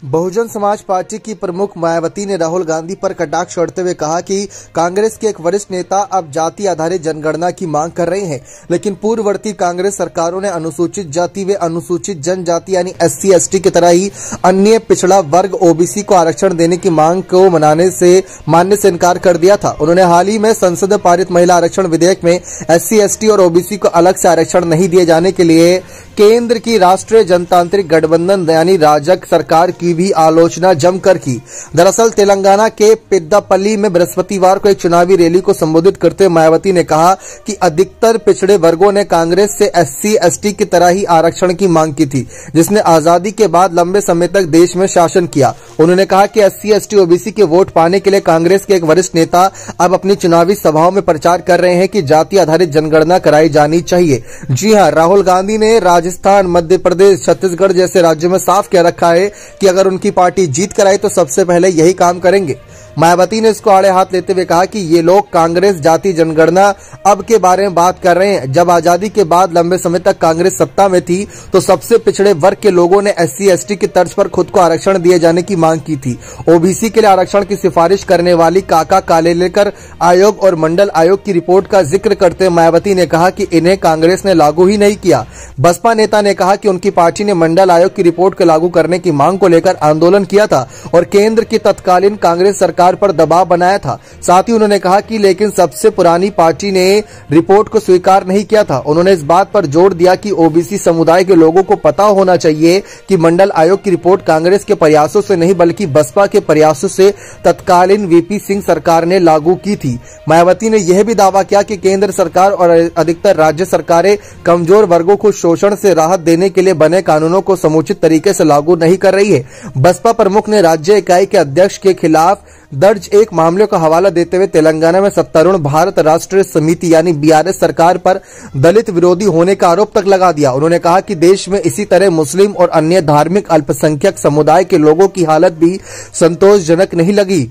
Bahujan Samaj party की प्रमुख मायावती ने राहुल गांधी पर कटाक्ष करते हुए कहा कि कांग्रेस के एक वरिष्ठ नेता अब जाति आधारित जनगणना की मांग कर रहे हैं, लेकिन पूर्ववर्ती कांग्रेस सरकारों ने अनुसूचित जाति व अनुसूचित जनजाति यानी SC ST की तरह ही अन्य पिछड़ा वर्ग OBC को आरक्षण देने की मांग को मानने से इनकार कर दिया था। उन्होंने हाल ही में संसद में पारित महिला आरक्षण विधेयक में SC ST और OBC को अलग से आरक्षण नहीं दिए जाने के लिए केंद्र की राष्ट्रीय जनतांत्रिक गठबंधन यानी राजग सरकार की भी आलोचना जमकर की। दरअसल तेलंगाना के पेद्दापल्ली में बृहस्पतिवार को एक चुनावी रैली को संबोधित करते हुए मायावती ने कहा कि अधिकतर पिछड़े वर्गों ने कांग्रेस से SC ST की तरह ही आरक्षण की मांग की थी, जिसने आजादी के बाद लंबे समय तक देश में शासन किया। उन्होंने कहा कि SC ST OBC के वोट पाने के लिए कांग्रेस के एक वरिष्ठ नेता अब अपनी चुनावी सभाओं में प्रचार कर रहे हैं कि जाति आधारित जनगणना कराई जानी चाहिए। जी हां, राहुल गांधी ने राजस्थान, मध्य प्रदेश, छत्तीसगढ़ जैसे राज्यों में साफ कह रखा है कि अगर उनकी पार्टी जीत कर आई तो सबसे पहले यही काम करेंगे। मायावती ने इसको आड़े हाथ लेते हुए कहा कि ये लोग कांग्रेस जाति जनगणना अब के बारे में बात कर रहे हैं। जब आजादी के बाद लंबे समय तक कांग्रेस सत्ता में थी तो सबसे पिछड़े वर्ग के लोगों ने SC ST की तर्ज पर खुद को आरक्षण दिए जाने की मांग की थी। OBC के लिए आरक्षण की सिफारिश करने वाली काका कालेलकर आयोग और मंडल आयोग की रिपोर्ट का जिक्र करते मायावती ने कहा कि इन्हें कांग्रेस ने लागू ही नहीं किया। बसपा नेता ने कहा कि उनकी पार्टी ने मंडल आयोग की रिपोर्ट को लागू करने की मांग को लेकर आंदोलन किया था और केंद्र की तत्कालीन कांग्रेस सरकार पर दबाव बनाया था। साथ ही उन्होंने कहा कि लेकिन सबसे पुरानी पार्टी ने रिपोर्ट को स्वीकार नहीं किया था। उन्होंने इस बात पर जोर दिया कि OBC समुदाय के लोगों को पता होना चाहिए कि मंडल आयोग की रिपोर्ट कांग्रेस के प्रयासों से नहीं बल्कि बसपा के प्रयासों से तत्कालीन VP सिंह सरकार ने लागू की थी। मायावती ने यह भी दावा किया कि केंद्र सरकार और अधिकतर राज्य सरकारें कमजोर वर्गों को शोषण से राहत देने के लिए बने कानूनों को समुचित तरीके से लागू नहीं कर रही है। बसपा प्रमुख ने राज्य इकाई के अध्यक्ष के खिलाफ दर्ज एक मामले का हवाला देते हुए तेलंगाना में सत्तारूढ़ भारत राष्ट्रीय समिति यानी BRS सरकार पर दलित विरोधी होने का आरोप तक लगा दिया। उन्होंने कहा कि देश में इसी तरह मुस्लिम और अन्य धार्मिक अल्पसंख्यक समुदाय के लोगों की हालत भी संतोषजनक नहीं लगी।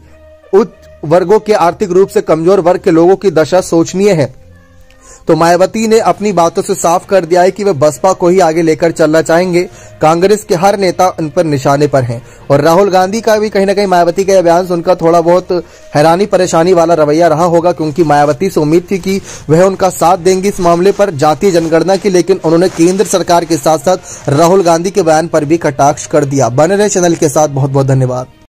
उच्च वर्गों के आर्थिक रूप से कमजोर वर्ग के लोगों की दशा शोचनीय है। तो मायावती ने अपनी बातों से साफ कर दिया है कि वे बसपा को ही आगे लेकर चलना चाहेंगे। कांग्रेस के हर नेता उन पर निशाने पर हैं और राहुल गांधी का भी कहीं ना कहीं मायावती का यह बयान सुनकर थोड़ा बहुत हैरानी परेशानी वाला रवैया रहा होगा, क्योंकि मायावती से उम्मीद थी कि वह उनका साथ देंगी इस मामले पर जातीय जनगणना की, लेकिन उन्होंने केंद्र सरकार के साथ साथ राहुल गांधी के बयान पर भी कटाक्ष कर दिया। बने रहे चैनल के साथ, बहुत बहुत धन्यवाद।